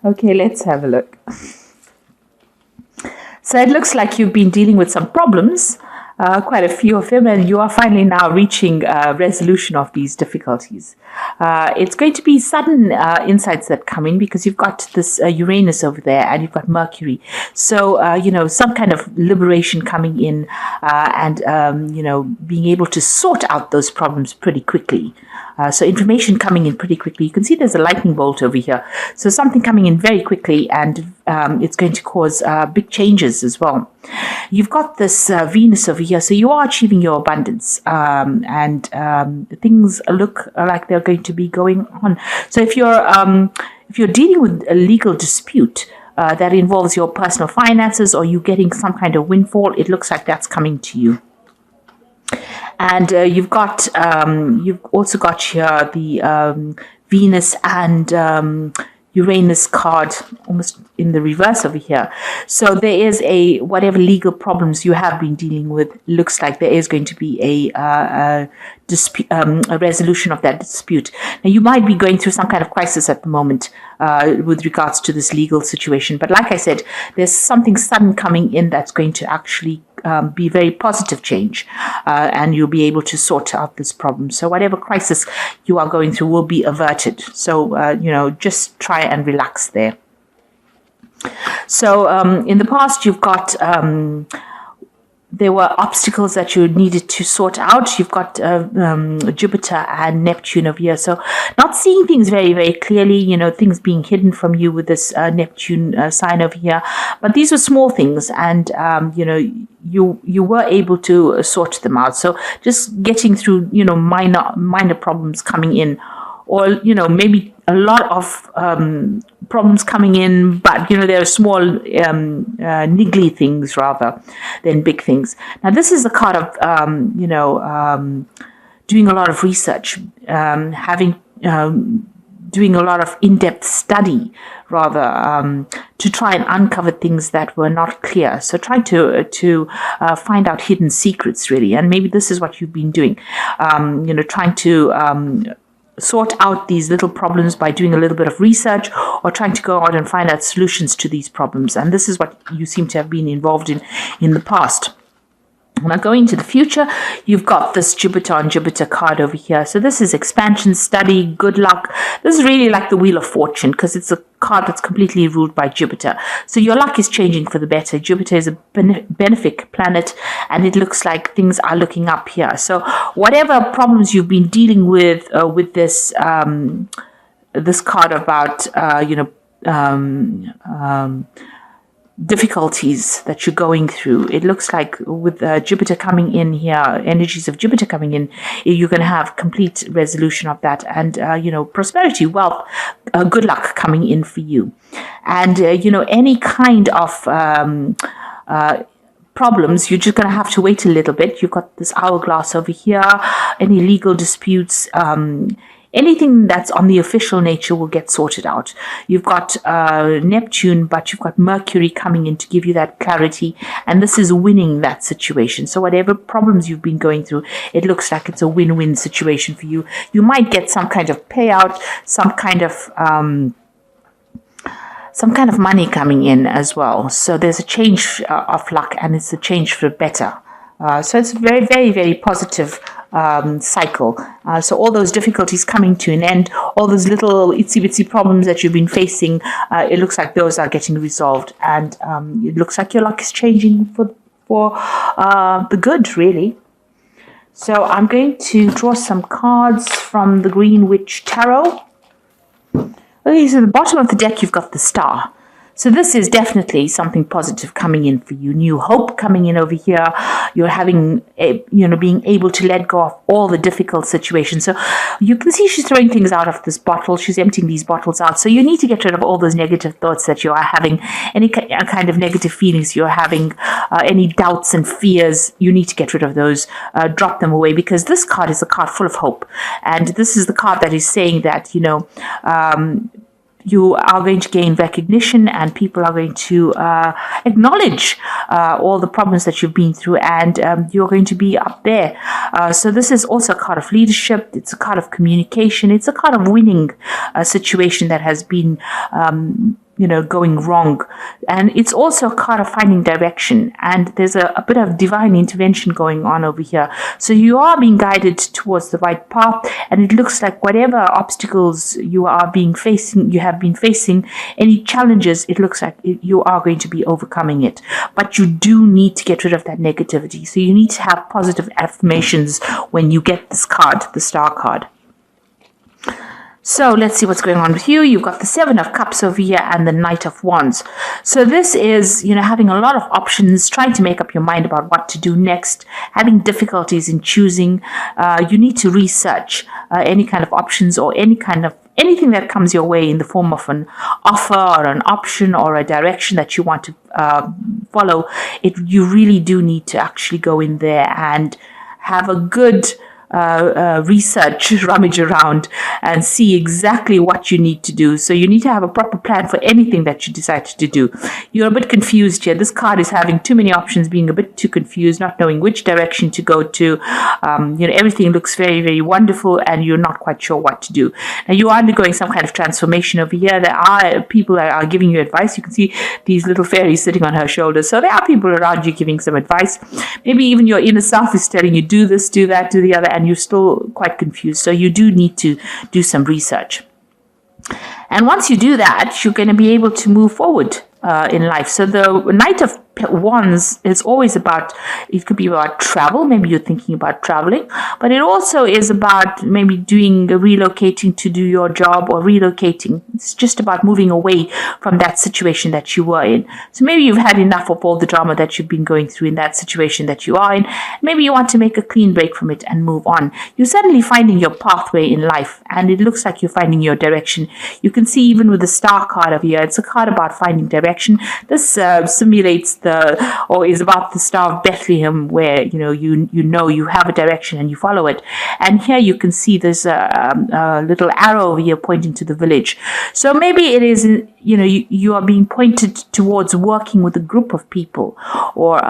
Okay, let's have a look. So it looks like you've been dealing with some problems, quite a few of them, and you are finally now reaching resolution of these difficulties. It's going to be sudden insights that come in because you've got this Uranus over there and you've got Mercury. So, some kind of liberation coming in and, being able to sort out those problems pretty quickly. So information coming in pretty quickly. You can see there's a lightning bolt over here. So something coming in very quickly, and it's going to cause big changes as well. You've got this Venus over here, so you are achieving your abundance, and things look like they're going to be going on. So if you're dealing with a legal dispute that involves your personal finances, or you getting some kind of windfall, it looks like that's coming to you. And you've also got here the Venus and Uranus card almost in the reverse over here. So there is whatever legal problems you have been dealing with, looks like there is going to be a dispute, a resolution of that dispute. Now you might be going through some kind of crisis at the moment with regards to this legal situation. But like I said, there's something sudden coming in that's going to actually be very positive change, and you'll be able to sort out this problem. So whatever crisis you are going through will be averted. So, just try and relax there. So in the past, you've got there were obstacles that you needed to sort out. You've got Jupiter and Neptune over here. So not seeing things very, very clearly, things being hidden from you with this Neptune sign over here. But these were small things, and, you were able to sort them out. So just getting through, minor problems coming in, or, maybe a lot of problems coming in, but, there are small, niggly things rather than big things. Now, this is a card of, doing a lot of research, doing a lot of in-depth study, rather, to try and uncover things that were not clear. So trying to find out hidden secrets, really. And maybe this is what you've been doing, trying to sort out these little problems by doing a little bit of research, or trying to go out and find out solutions to these problems. And this is what you seem to have been involved in the past. Now, going into the future, you've got this Jupiter on Jupiter card over here. So this is expansion, study, good luck. This is really like the Wheel of Fortune, because it's a card that's completely ruled by Jupiter. So your luck is changing for the better. Jupiter is a benefic planet, and it looks like things are looking up here. So whatever problems you've been dealing with this this card about, difficulties that you're going through, it looks like with Jupiter coming in here, energies of Jupiter coming in, you're going to have complete resolution of that, and prosperity, wealth, good luck coming in for you. And any kind of problems, you're just going to have to wait a little bit. You've got this hourglass over here. Any legal disputes, anything that's on the official nature will get sorted out. You've got Neptune, but you've got Mercury coming in to give you that clarity, and this is winning that situation. So whatever problems you've been going through, it looks like it's a win-win situation for you. You might get some kind of payout, some kind of money coming in as well. So there's a change of luck, and it's a change for better. So it's a very, very, very positive cycle. So all those difficulties coming to an end, all those little itsy-bitsy problems that you've been facing, it looks like those are getting resolved, and it looks like your luck is changing for the good, really. So I'm going to draw some cards from the Green Witch Tarot. Okay, so at the bottom of the deck, you've got the Star. So this is definitely something positive coming in for you. New hope coming in over here. You're having, being able to let go of all the difficult situations. So you can see she's throwing things out of this bottle. She's emptying these bottles out. So you need to get rid of all those negative thoughts that you are having, any kind of negative feelings you're having, any doubts and fears. You need to get rid of those, drop them away, because this card is a card full of hope. And this is the card that is saying that, you are going to gain recognition, and people are going to acknowledge all the problems that you've been through, and you're going to be up there. So this is also a card of leadership. It's a card of communication. It's a card of winning a situation that has been going wrong. And it's also a card of finding direction. And there's a bit of divine intervention going on over here. So you are being guided towards the right path. And it looks like whatever obstacles you have been facing, any challenges, it looks like you are going to be overcoming it. But you do need to get rid of that negativity. So you need to have positive affirmations when you get this card, the Star card. So let's see what's going on with you. You've got the Seven of Cups over here and the Knight of Wands. So this is, having a lot of options, trying to make up your mind about what to do next, having difficulties in choosing. You need to research any kind of options or anything that comes your way in the form of an offer or an option or a direction that you want to follow. You really do need to actually go in there and have a good research, rummage around and see exactly what you need to do. So you need to have a proper plan for anything that you decide to do. You're a bit confused here. This card is having too many options, being a bit too confused, not knowing which direction to go to. Everything looks very, very wonderful and you're not quite sure what to do. Now you are undergoing some kind of transformation over here. There are people that are giving you advice. You can see these little fairies sitting on her shoulders. So there are people around you giving some advice. Maybe even your inner self is telling you, do this, do that, do the other, and you're still quite confused. So you do need to do some research. And once you do that, you're going to be able to move forward in life. So the Knight of Wands is always about, it could be about travel. Maybe you're thinking about traveling, but it also is about maybe relocating to do your job or relocating. It's just about moving away from that situation that you were in. So maybe you've had enough of all the drama that you've been going through in that situation that you are in. Maybe you want to make a clean break from it and move on. You're suddenly finding your pathway in life and it looks like you're finding your direction. You can see even with the Star card over here, it's a card about finding direction. This simulates is about the Star of Bethlehem, where you have a direction and you follow it. And here you can see there's a little arrow over here pointing to the village. So maybe it is you are being pointed towards working with a group of people, or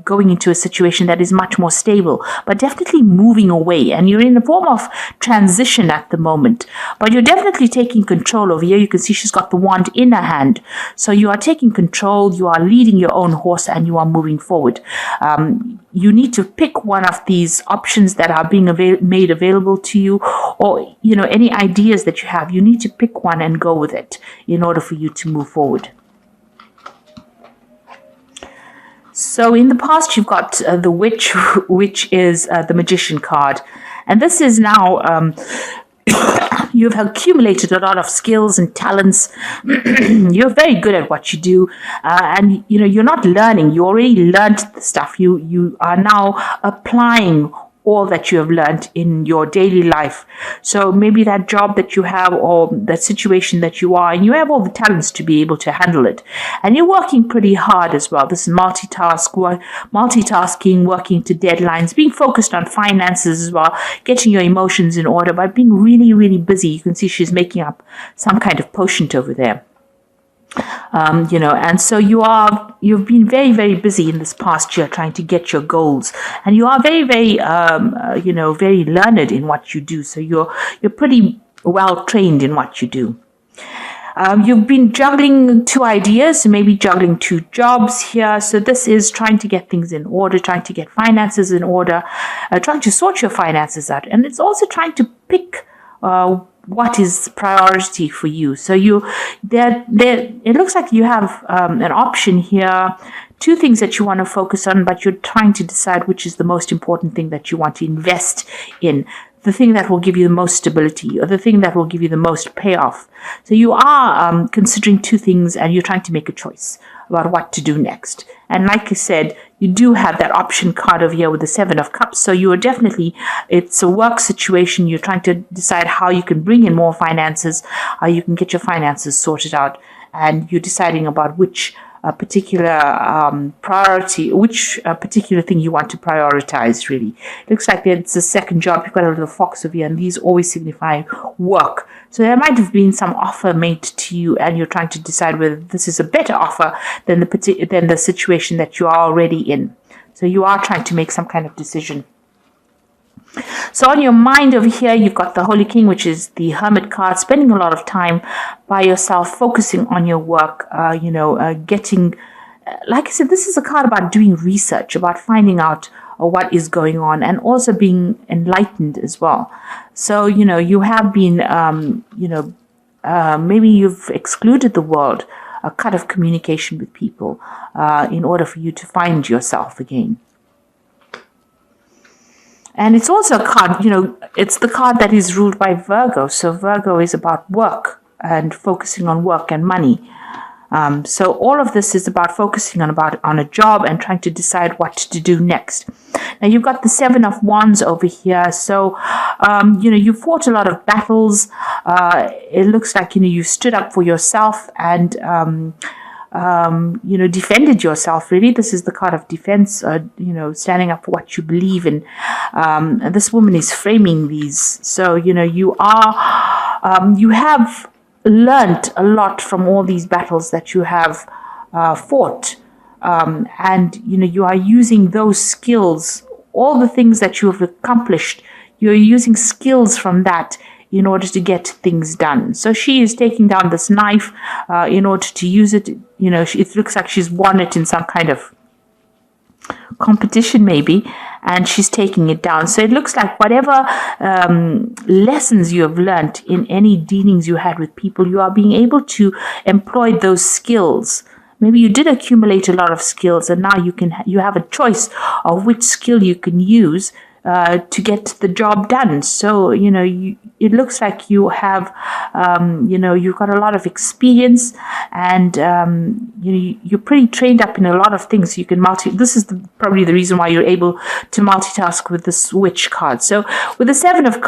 going into a situation that is much more stable, but definitely moving away. And you're in a form of transition at the moment, but you're definitely taking control over here. You can see she's got the wand in her hand. So you are taking control, you are leading your own horse, and you are moving forward. You need to pick one of these options that are being made available to you, or any ideas that you have. You need to pick one and go with it in order for you to move forward. So in the past, you've got the Witch, which is the Magician card, and this is now you've accumulated a lot of skills and talents. You're very good at what you do, and you're not learning. You already learned the stuff. You are now applying all that you have learned in your daily life. So maybe that job that you have, or that situation that you are, and you have all the talents to be able to handle it. And you're working pretty hard as well. This is multitasking, working to deadlines, being focused on finances as well, getting your emotions in order, but being really, really busy. You can see she's making up some kind of potion over there. And so you've been very, very busy in this past year trying to get your goals, and you are very, very, very learned in what you do. So you're pretty well trained in what you do. You've been juggling two ideas, maybe juggling two jobs here. So this is trying to get things in order, trying to get finances in order, trying to sort your finances out, and it's also trying to pick what is priority for you. So it looks like you have an option here, two things that you want to focus on, but you're trying to decide which is the most important thing that you want to invest in, the thing that will give you the most stability, or the thing that will give you the most payoff. So you are considering two things, and you're trying to make a choice about what to do next. And like I said, you do have that option card over here with the Seven of Cups. So you are definitely, it's a work situation. You're trying to decide how you can bring in more finances, how you can get your finances sorted out. And you're deciding about which particular priority, which particular thing you want to prioritize, really. It looks like it's a second job. You've got a little fox over here, and these always signify work. So there might have been some offer made to you, and you're trying to decide whether this is a better offer than the situation that you are already in. So you are trying to make some kind of decision. So on your mind over here, you've got the Holy King, which is the Hermit card, spending a lot of time by yourself, focusing on your work, getting, like I said, this is a card about doing research, about finding out what is going on, and also being enlightened as well. So, you have been, maybe you've excluded the world, a cut of communication with people in order for you to find yourself again. And it's also a card, it's the card that is ruled by Virgo. So Virgo is about work and focusing on work and money. So all of this is about focusing on a job and trying to decide what to do next. Now you've got the Seven of Wands over here. So, you fought a lot of battles. It looks like, you stood up for yourself and, defended yourself. Really, this is the card of defense, standing up for what you believe in. And this woman is framing these. So, you have learned a lot from all these battles that you have fought. And, you are using those skills, all the things that you have accomplished, you're using skills from that in order to get things done. So she is taking down this knife in order to use it. It looks like she's won it in some kind of competition maybe, and she's taking it down. So it looks like whatever lessons you have learned in any dealings you had with people, you are being able to employ those skills. Maybe you did accumulate a lot of skills, and now you have a choice of which skill you can use to get the job done. So, it looks like you have, you've got a lot of experience, and, you're pretty trained up in a lot of things. You can this is probably the reason why you're able to multitask with the Switch card. So with the Seven of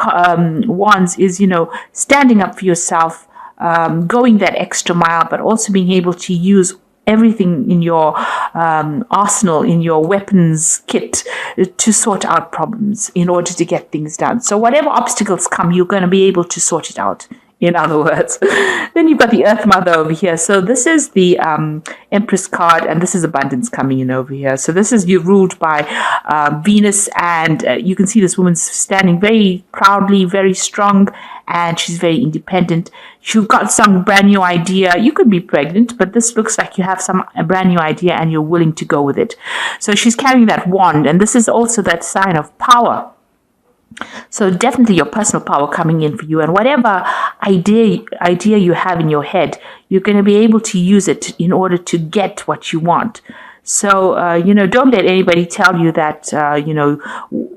Wands is, standing up for yourself, going that extra mile, but also being able to use everything in your arsenal, in your weapons kit, to sort out problems in order to get things done. So whatever obstacles come, you're going to be able to sort it out, in other words. Then you've got the Earth Mother over here. So this is the Empress card, and this is abundance coming in over here. So this is, you're ruled by Venus, and you can see this woman's standing very proudly, very strong, and she's very independent. You've got some brand new idea. You could be pregnant, but this looks like you have a brand new idea and you're willing to go with it. So she's carrying that wand, and this is also that sign of power. So definitely your personal power coming in for you, and whatever idea you have in your head, you're going to be able to use it in order to get what you want. So, don't let anybody tell you that,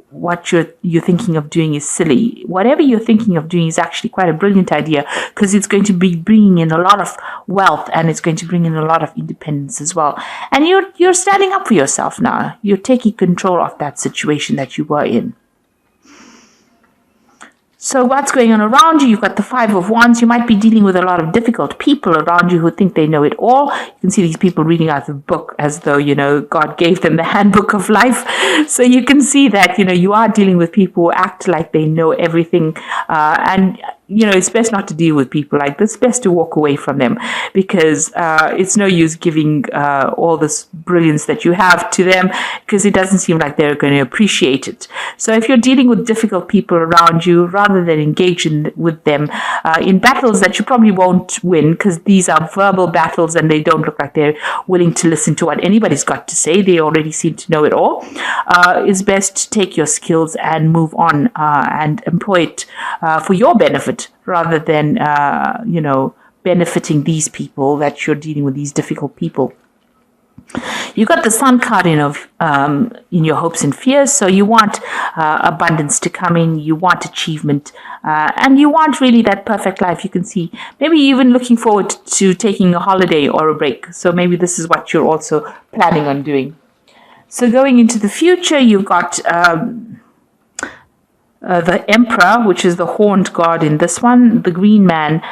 what you're thinking of doing is silly. Whatever you're thinking of doing is actually quite a brilliant idea, because it's going to be bringing in a lot of wealth, and it's going to bring in a lot of independence as well. And you're standing up for yourself now. You're taking control of that situation that you were in. So what's going on around you? You've got the Five of Wands. You might be dealing with a lot of difficult people around you who think they know it all. You can see these people reading out the book as though, God gave them the handbook of life. So you can see that, you are dealing with people who act like they know everything. And it's best not to deal with people like this. It's best to walk away from them, because it's no use giving all this brilliance that you have to them, because it doesn't seem like they're going to appreciate it. So if you're dealing with difficult people around you, rather than engage with them in battles that you probably won't win, because these are verbal battles and they don't look like they're willing to listen to what anybody's got to say. They already seem to know it all. It's best to take your skills and move on and employ it for your benefit, rather than, benefiting these people that you're dealing with, these difficult people. You got the Sun card in your hopes and fears. So you want abundance to come in, you want achievement, and you want really that perfect life. You can see maybe even looking forward to taking a holiday or a break. So maybe this is what you're also planning on doing. So going into the future, you've got the Emperor, which is the horned god in this one, the green man,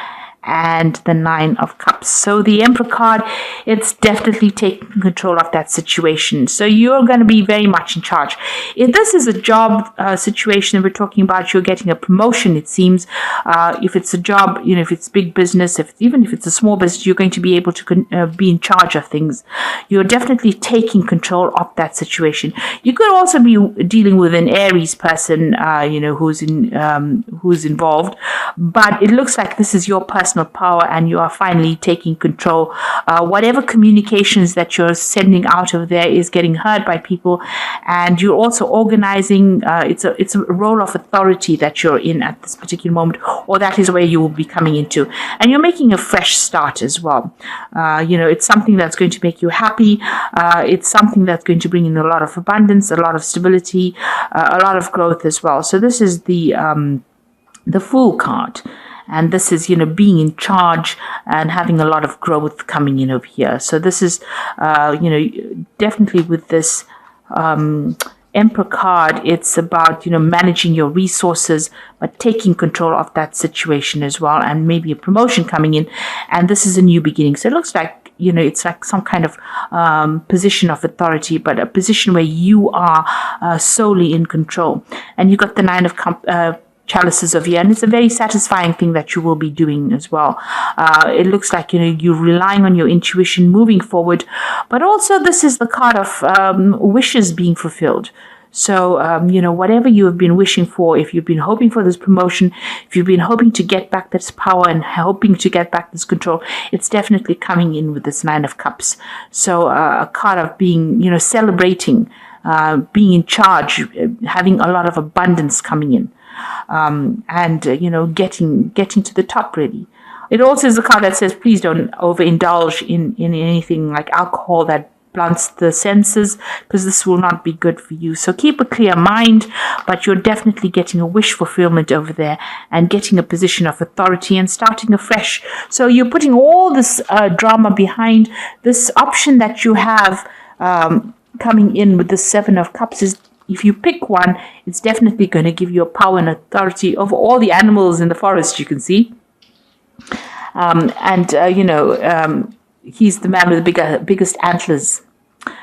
and the Nine of Cups. So the Emperor card, it's definitely taking control of that situation. So you're going to be very much in charge. If this is a job situation that we're talking about, you're getting a promotion, it seems. If it's a job, if it's big business, even if it's a small business, you're going to be able to be in charge of things. You're definitely taking control of that situation. You could also be dealing with an Aries person, who's involved, but it looks like this is your personal power and you are finally taking control. Whatever communications that you're sending out of there is getting heard by people, and you're also organizing. It's a role of authority that you're in at this particular moment, or that is where you will be coming into, and you're making a fresh start as well. It's something that's going to make you happy. It's something that's going to bring in a lot of abundance, a lot of stability, a lot of growth as well. So this is the Fool card. And this is, being in charge and having a lot of growth coming in over here. So this is, definitely with this Emperor card, it's about, managing your resources, but taking control of that situation as well, and maybe a promotion coming in. And this is a new beginning. So it looks like, it's like some kind of position of authority, but a position where you are solely in control. And you got the Nine of Chalices of here, and it's a very satisfying thing that you will be doing as well. It looks like you're relying on your intuition moving forward, but also this is the card of wishes being fulfilled. So whatever you have been wishing for, if you've been hoping for this promotion, if you've been hoping to get back this power and hoping to get back this control, it's definitely coming in with this Nine of Cups. So a card of being celebrating, being in charge, having a lot of abundance coming in. Getting to the top, really. It also is a card that says, please don't overindulge in anything like alcohol that blunts the senses, because this will not be good for you. So keep a clear mind, but you're definitely getting a wish fulfillment over there and getting a position of authority and starting afresh. So you're putting all this drama behind this option that you have coming in with the Seven of Cups. Is if you pick one, it's definitely going to give you a power and authority over all the animals in the forest, you can see. He's the man with the biggest antlers.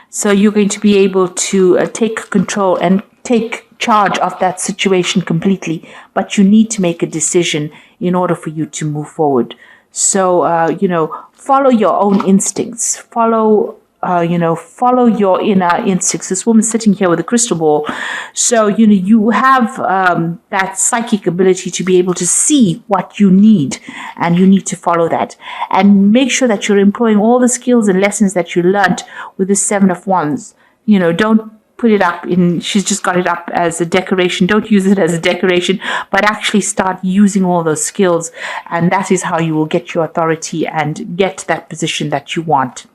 So you're going to be able to take control and take charge of that situation completely. But you need to make a decision in order for you to move forward. So, follow your own instincts. Follow your inner instincts. This woman's sitting here with a crystal ball. So, you have that psychic ability to be able to see what you need, and you need to follow that. And make sure that you're employing all the skills and lessons that you learned with the Seven of Wands. Don't put it up she's just got it up as a decoration. Don't use it as a decoration, but actually start using all those skills. And that is how you will get your authority and get that position that you want.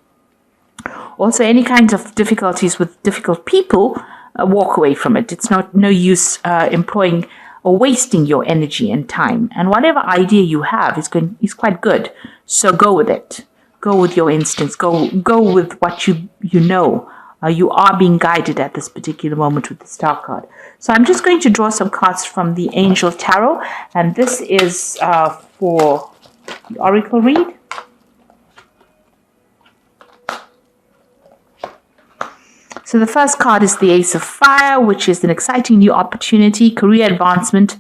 Also, any kinds of difficulties with difficult people, walk away from it. It's no use employing or wasting your energy and time. And whatever idea you have is quite good. So go with it. Go with your instincts. Go with what you know. You are being guided at this particular moment with the Star card. So I'm just going to draw some cards from the Angel Tarot, and this is for the Oracle read. So the first card is the Ace of Fire, which is an exciting new opportunity, career advancement,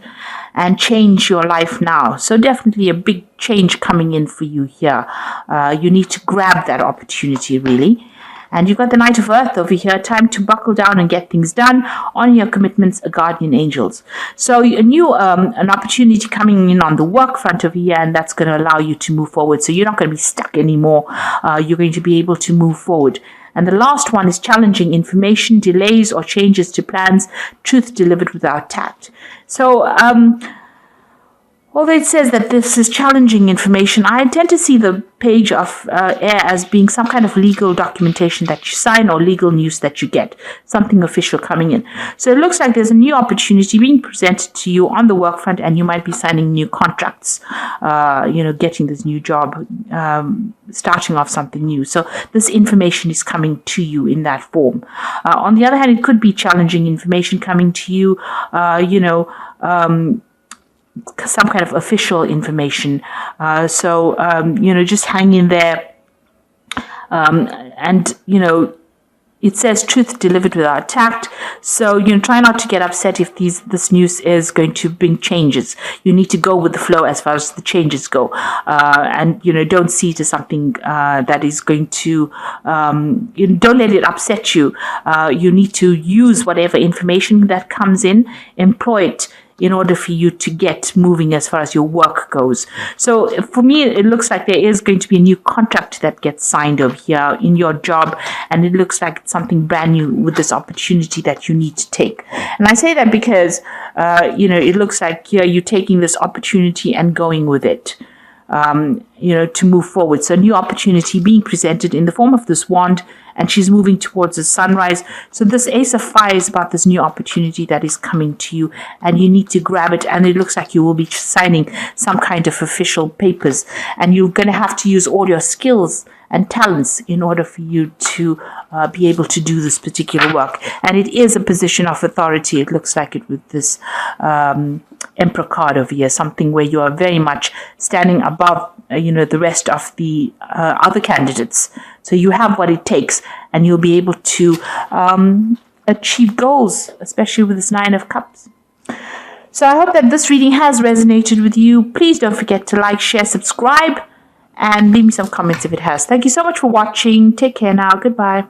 and change your life now. So definitely a big change coming in for you here. You need to grab that opportunity, really. And you've got the Knight of Earth over here. Time to buckle down and get things done. On your commitments, guardian angels. So a new an opportunity coming in on the work front over here, and that's going to allow you to move forward. So you're not going to be stuck anymore. You're going to be able to move forward. And the last one is challenging information, delays or changes to plans, truth delivered without tact. So, although it says that this is challenging information, I tend to see the page of air as being some kind of legal documentation that you sign or legal news that you get, something official coming in. So it looks like there's a new opportunity being presented to you on the work front, and you might be signing new contracts, getting this new job, starting off something new. So this information is coming to you in that form. On the other hand, it could be challenging information coming to you, some kind of official information. So just hang in there. And it says truth delivered without tact. So, try not to get upset if this news is going to bring changes. You need to go with the flow as far as the changes go. And, don't see it as something that is going to, don't let it upset you. You need to use whatever information that comes in, employ it in order for you to get moving as far as your work goes. So for me, it looks like there is going to be a new contract that gets signed over here in your job, and it looks like it's something brand new with this opportunity that you need to take. And I say that because, it looks like you're taking this opportunity and going with it. To move forward. So a new opportunity being presented in the form of this wand, and she's moving towards the sunrise. So this Ace of Fire is about this new opportunity that is coming to you, and you need to grab it. And it looks like you will be signing some kind of official papers, and you're going to have to use all your skills and talents in order for you to be able to do this particular work. And it is a position of authority. It looks like it with this Emperor card over here, something where you are very much standing above, the rest of the other candidates. So you have what it takes, and you'll be able to achieve goals, especially with this Nine of Cups. So I hope that this reading has resonated with you. Please don't forget to like, share, subscribe, and leave me some comments if it has. Thank you so much for watching. Take care now. Goodbye.